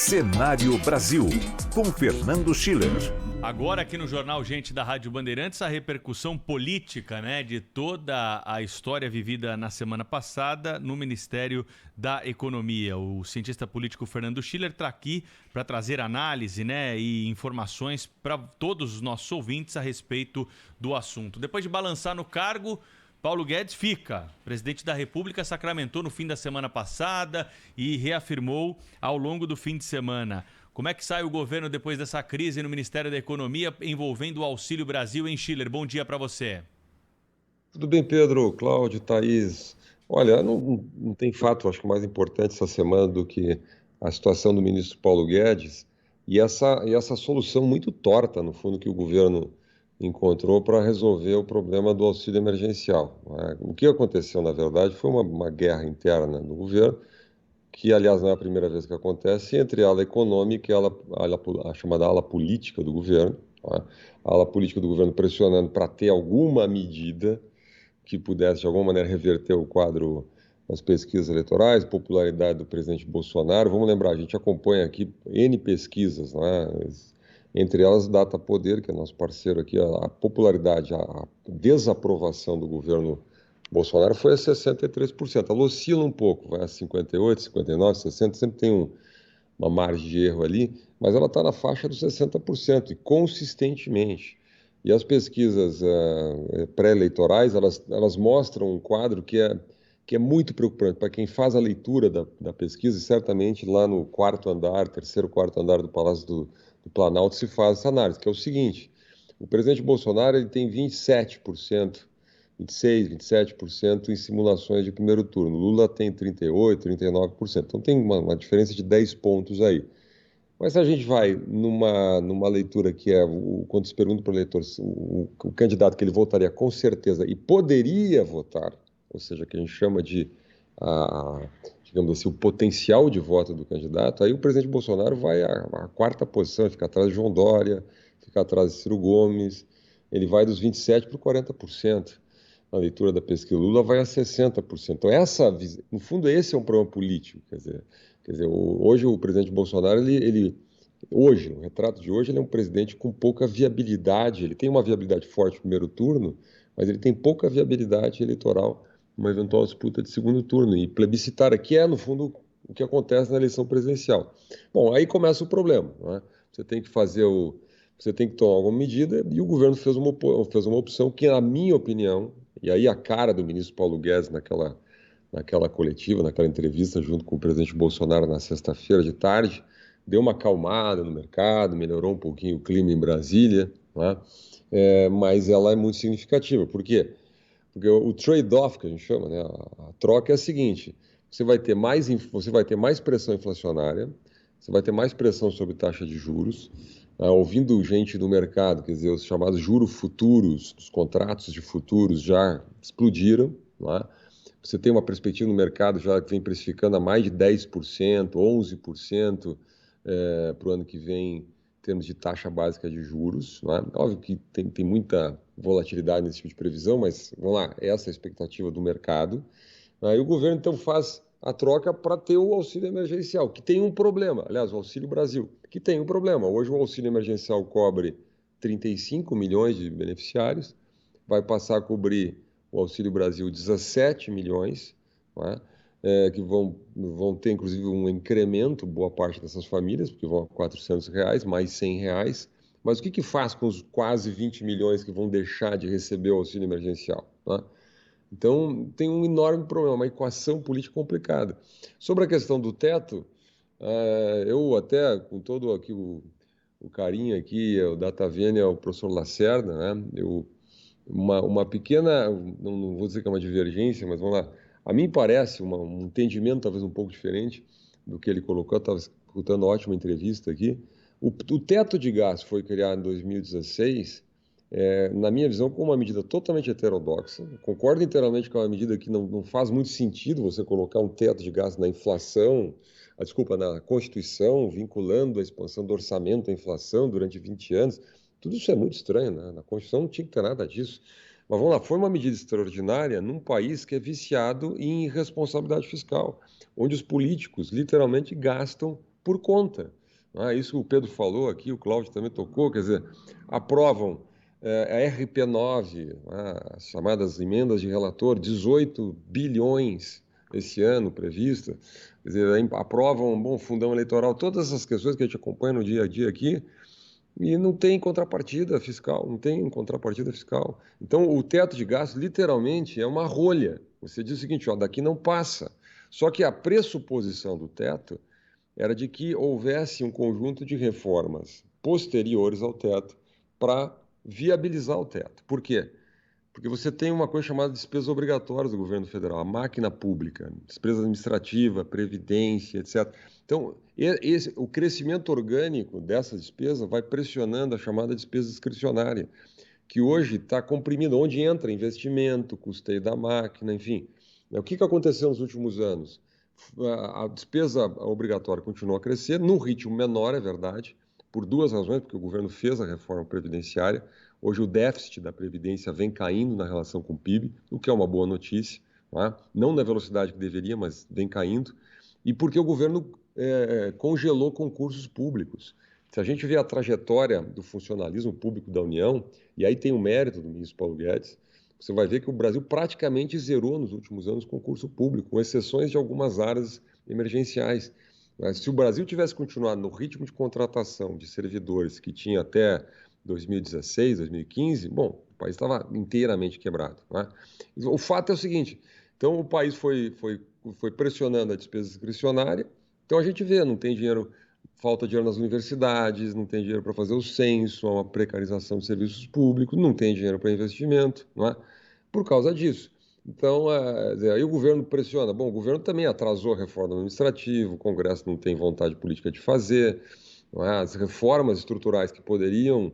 Cenário Brasil, com Fernando Schiller. Agora aqui no Jornal Gente da Rádio Bandeirantes, a repercussão política, de toda a história vivida na semana passada no Ministério da Economia. O cientista político Fernando Schiller está aqui para trazer análise, e informações para todos os nossos ouvintes a respeito do assunto. Depois de balançar no cargo, Paulo Guedes fica. O presidente da República sacramentou no fim da semana passada e reafirmou ao longo do fim de semana. Como é que sai o governo depois dessa crise no Ministério da Economia envolvendo o Auxílio Brasil, hein, Schiller? Bom dia para você. Tudo bem, Pedro, Cláudio, Thaís. Olha, não tem fato, acho que mais importante essa semana do que a situação do ministro Paulo Guedes e essa solução muito torta, no fundo, que o governo encontrou para resolver o problema do auxílio emergencial. O que aconteceu, na verdade, foi uma guerra interna do governo, que, aliás, não é a primeira vez que acontece, entre a ala econômica e a chamada ala política do governo. A ala política do governo pressionando para ter alguma medida que pudesse, de alguma maneira, reverter o quadro das pesquisas eleitorais, popularidade do presidente Bolsonaro. Vamos lembrar, a gente acompanha aqui N pesquisas, entre elas Data Poder, que é nosso parceiro aqui, a popularidade, a desaprovação do governo Bolsonaro foi a 63%. Ela oscila um pouco, vai a 58%, 59%, 60%, sempre tem uma margem de erro ali, mas ela está na faixa dos 60%, e consistentemente. E as pesquisas pré-eleitorais, elas mostram um quadro que é muito preocupante para quem faz a leitura da pesquisa, e certamente lá no terceiro, quarto andar do Palácio do Planalto se faz essa análise, que é o seguinte: o presidente Bolsonaro ele tem 27%, 27% em simulações de primeiro turno. Lula tem 38%, 39%. Então tem uma diferença de 10 pontos aí. Mas se a gente vai numa leitura que é, quando se pergunta para o eleitor o candidato que ele votaria com certeza e poderia votar, ou seja, que a gente chama de, digamos assim, o potencial de voto do candidato, aí o presidente Bolsonaro vai à quarta posição, fica atrás de João Dória, fica atrás de Ciro Gomes, ele vai dos 27% para 40%. Na leitura da pesquisa, Lula vai a 60%. Então, no fundo, esse é um problema político. Quer dizer, hoje o presidente Bolsonaro, hoje, no retrato de hoje, ele é um presidente com pouca viabilidade. Ele tem uma viabilidade forte no primeiro turno, mas ele tem pouca viabilidade eleitoral numa eventual disputa de segundo turno. E plebiscitária, que é, no fundo, o que acontece na eleição presidencial. Bom, aí começa o problema. Você tem que você tem que tomar alguma medida, e o governo fez uma opção que, na minha opinião, e aí a cara do ministro Paulo Guedes naquela coletiva, naquela entrevista junto com o presidente Bolsonaro na sexta-feira de tarde, deu uma acalmada no mercado, melhorou um pouquinho o clima em Brasília, mas ela é muito significativa. Por quê? Porque o trade-off, que a gente chama, a troca é a seguinte: você vai ter mais pressão inflacionária, você vai ter mais pressão sobre taxa de juros. Ouvindo gente do mercado, quer dizer, os chamados juros futuros, os contratos de futuros já explodiram. Você tem uma perspectiva no mercado já que vem precificando a mais de 10%, 11% para o ano que vem, em termos de taxa básica de juros. Óbvio que tem muita volatilidade nesse tipo de previsão, mas vamos lá, essa é a expectativa do mercado. E o governo, então, faz a troca para ter o auxílio emergencial, que tem um problema. Aliás, o Auxílio Brasil, que tem um problema. Hoje o auxílio emergencial cobre 35 milhões de beneficiários, vai passar a cobrir o Auxílio Brasil 17 milhões, que vão ter, inclusive, um incremento, boa parte dessas famílias, porque vão a R$400, mais R$100. Mas o que faz com os quase 20 milhões que vão deixar de receber o auxílio emergencial? Então, tem um enorme problema, uma equação política complicada. Sobre a questão do teto, eu até, com todo aqui o carinho aqui, o data vênia ao professor Lacerda, uma pequena, não vou dizer que é uma divergência, mas vamos lá, a mim parece um entendimento talvez um pouco diferente do que ele colocou. Eu estava escutando uma ótima entrevista aqui. O teto de gás foi criado em 2016, na minha visão, com uma medida totalmente heterodoxa. Concordo inteiramente com uma medida que não faz muito sentido você colocar um teto de gasto na inflação, na Constituição, vinculando a expansão do orçamento à inflação durante 20 anos. Tudo isso é muito estranho, Na Constituição não tinha que ter nada disso. Mas vamos lá, foi uma medida extraordinária num país que é viciado em irresponsabilidade fiscal, onde os políticos literalmente gastam por conta. Isso que o Pedro falou aqui, o Cláudio também tocou, quer dizer, aprovam a RP9, as chamadas emendas de relator, 18 bilhões esse ano prevista, quer dizer, aprovam um bom fundão eleitoral, todas essas questões que a gente acompanha no dia a dia aqui, e não tem contrapartida fiscal, não tem contrapartida fiscal. Então, o teto de gastos, literalmente, é uma rolha. Você diz o seguinte, daqui não passa. Só que a pressuposição do teto era de que houvesse um conjunto de reformas posteriores ao teto para viabilizar o teto. Por quê? Porque você tem uma coisa chamada despesas obrigatórias do governo federal, a máquina pública, despesa administrativa, previdência, etc. Então, o crescimento orgânico dessa despesa vai pressionando a chamada despesa discricionária, que hoje está comprimida, onde entra investimento, custeio da máquina, enfim. O que aconteceu nos últimos anos? A despesa obrigatória continuou a crescer, num ritmo menor, é verdade, por duas razões, porque o governo fez a reforma previdenciária. Hoje o déficit da Previdência vem caindo na relação com o PIB, o que é uma boa notícia, não na velocidade que deveria, mas vem caindo, e porque o governo congelou concursos públicos. Se a gente vê a trajetória do funcionalismo público da União, e aí tem o mérito do ministro Paulo Guedes, você vai ver que o Brasil praticamente zerou nos últimos anos concurso público, com exceções de algumas áreas emergenciais. Mas se o Brasil tivesse continuado no ritmo de contratação de servidores que tinha até 2016, 2015, bom, o país estava inteiramente quebrado. O fato é o seguinte, então o país foi pressionando a despesa discricionária, então a gente vê, não tem dinheiro, falta dinheiro nas universidades, não tem dinheiro para fazer o censo, há uma precarização de serviços públicos, não tem dinheiro para investimento, por causa disso. Então, aí o governo pressiona. Bom, o governo também atrasou a reforma administrativa, o Congresso não tem vontade política de fazer, as reformas estruturais que poderiam,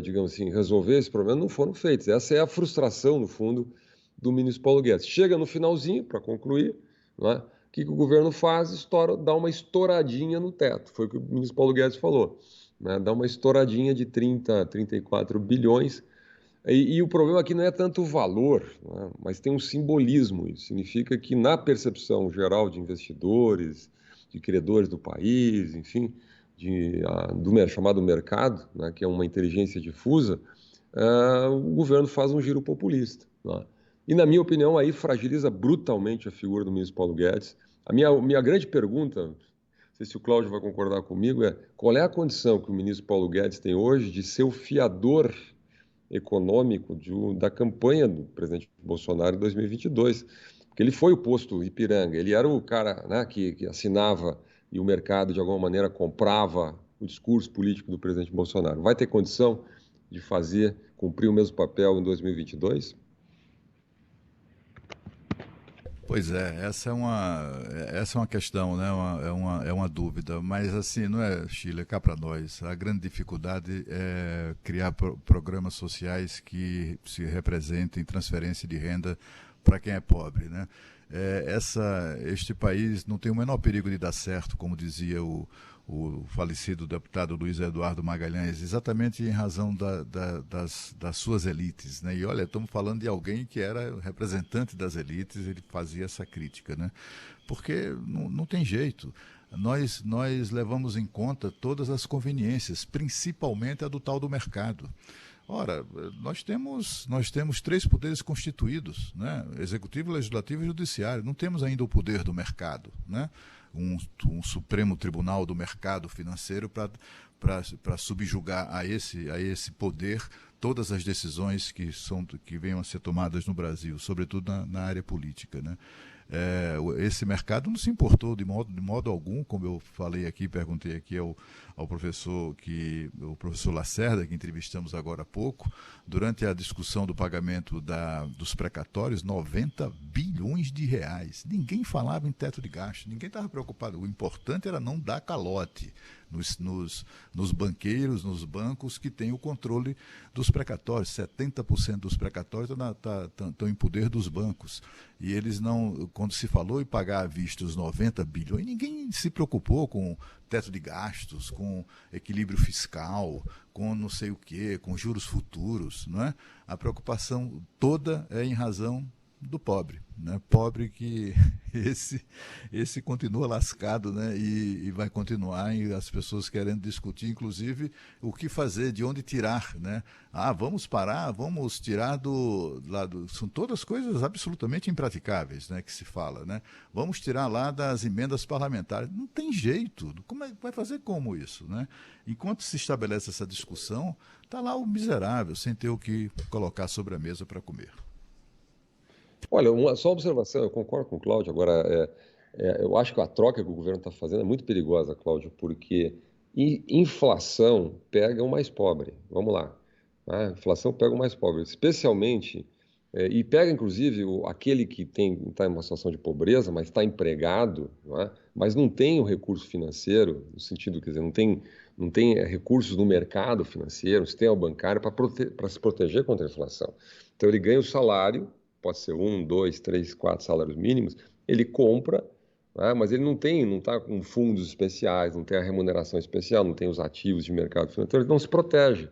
digamos assim, resolver esse problema não foram feitas. Essa é a frustração, no fundo, do ministro Paulo Guedes. Chega no finalzinho, para concluir, o que o governo faz? Dá uma estouradinha no teto. Foi o que o ministro Paulo Guedes falou. Dá uma estouradinha de 34 bilhões. E o problema aqui não é tanto o valor, mas tem um simbolismo. Isso significa que, na percepção geral de investidores, de credores do país, enfim, do chamado mercado, que é uma inteligência difusa, o governo faz um giro populista. E, na minha opinião, aí fragiliza brutalmente a figura do ministro Paulo Guedes. A minha grande pergunta, não sei se o Cláudio vai concordar comigo, é qual é a condição que o ministro Paulo Guedes tem hoje de ser o fiador econômico da campanha do presidente Bolsonaro em 2022, porque ele foi o posto Ipiranga, ele era o cara que assinava e o mercado, de alguma maneira, comprava o discurso político do presidente Bolsonaro. Vai ter condição de cumprir o mesmo papel em 2022? Pois é, essa é uma questão, né? É uma dúvida, mas assim, não é, Sheila, cá para nós. A grande dificuldade é criar programas sociais que se representem transferência de renda para quem é pobre, né? Este país não tem o menor perigo de dar certo, como dizia o falecido deputado Luiz Eduardo Magalhães, exatamente em razão das suas elites, né? E olha, estamos falando de alguém que era representante das elites, ele fazia essa crítica, né? Porque não tem jeito. Nós levamos em conta todas as conveniências, principalmente a do tal do mercado. Ora, nós temos três poderes constituídos, né? Executivo, Legislativo e Judiciário. Não temos ainda o poder do mercado, né? Um Supremo Tribunal do Mercado Financeiro para subjugar a esse poder todas as decisões que venham a ser tomadas no Brasil, sobretudo na área política, né? Esse mercado não se importou de modo algum, como eu falei aqui, perguntei aqui ao professor Lacerda, que entrevistamos agora há pouco, durante a discussão do pagamento dos precatórios, 90 bilhões de reais. Ninguém falava em teto de gasto, ninguém estava preocupado. O importante era não dar calote nos banqueiros, nos bancos que têm o controle dos precatórios. 70% dos precatórios estão em poder dos bancos. E eles não, quando se falou em pagar à vista os 90 bilhões, ninguém se preocupou com teto de gastos, com equilíbrio fiscal, com não sei o quê, com juros futuros, não é? A preocupação toda é em razão do pobre, né? Pobre que esse continua lascado, né? E vai continuar, e as pessoas querendo discutir, inclusive, o que fazer, de onde tirar, né? Vamos parar, vamos tirar do lado. São todas coisas absolutamente impraticáveis, né? Que se fala, né? Vamos tirar lá das emendas parlamentares. Não tem jeito. Vai fazer como isso, né? Enquanto se estabelece essa discussão, está lá o miserável, sem ter o que colocar sobre a mesa para comer. Olha, só uma observação, eu concordo com o Cláudio. Agora, eu acho que a troca que o governo está fazendo é muito perigosa, Cláudio, porque inflação pega o mais pobre. Vamos lá. A inflação pega o mais pobre, especialmente, e pega inclusive aquele que está em uma situação de pobreza, mas está empregado, não é? Mas não tem o recurso financeiro, no sentido, quer dizer, não tem recursos no mercado financeiro, sistema bancário para se proteger contra a inflação. Então ele ganha o salário, pode ser 1, 2, 3, 4 salários mínimos, ele compra, né? Mas ele não está com fundos especiais, não tem a remuneração especial, não tem os ativos de mercado financeiro, então ele não se protege.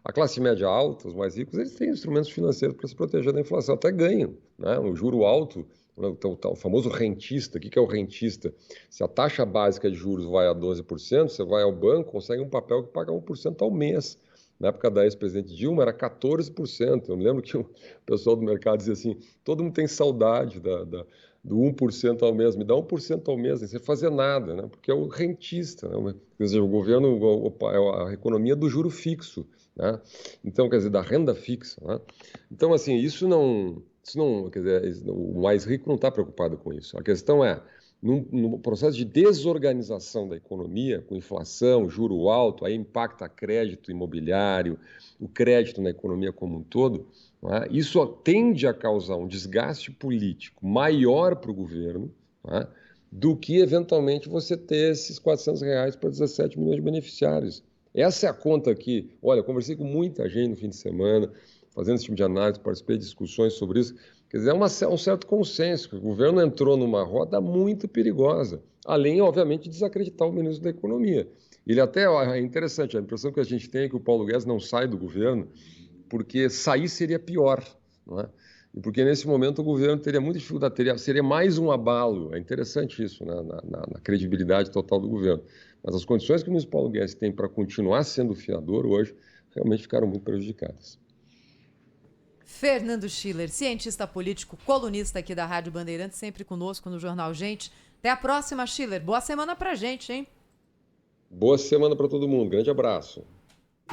A classe média alta, os mais ricos, eles têm instrumentos financeiros para se proteger da inflação, até ganham, né? O juro alto, o famoso rentista. O que é o rentista? Se a taxa básica de juros vai a 12%, você vai ao banco, consegue um papel que paga 1% ao mês. Na época da ex-presidente Dilma era 14%. Eu me lembro que o pessoal do mercado dizia assim, todo mundo tem saudade do 1% ao mês, me dá 1% ao mês, sem fazer nada, né? Porque é o rentista, né? Quer dizer, o governo, a economia do juro fixo, né? Então, quer dizer, da renda fixa, né? Então, assim, isso não, quer dizer, o mais rico não está preocupado com isso. A questão é, no processo de desorganização da economia, com inflação, juro alto, aí impacta crédito imobiliário, o crédito na economia como um todo, né? Isso tende a causar um desgaste político maior para o governo, né? Do que, eventualmente, você ter esses R$400 para 17 milhões de beneficiários. Essa é a conta que, olha, eu conversei com muita gente no fim de semana, fazendo esse tipo de análise, participei de discussões sobre isso. Quer dizer, é um certo consenso, que o governo entrou numa roda muito perigosa, além, obviamente, de desacreditar o ministro da Economia. Ele até, é interessante, a impressão que a gente tem é que o Paulo Guedes não sai do governo, porque sair seria pior, não é? E porque nesse momento o governo teria muita dificuldade, seria mais um abalo. É interessante isso, né? na credibilidade total do governo. Mas as condições que o ministro Paulo Guedes tem para continuar sendo fiador hoje realmente ficaram muito prejudicadas. Fernando Schiller, cientista político, colunista aqui da Rádio Bandeirantes, sempre conosco no Jornal Gente. Até a próxima, Schiller. Boa semana pra gente, hein? Boa semana para todo mundo. Grande abraço.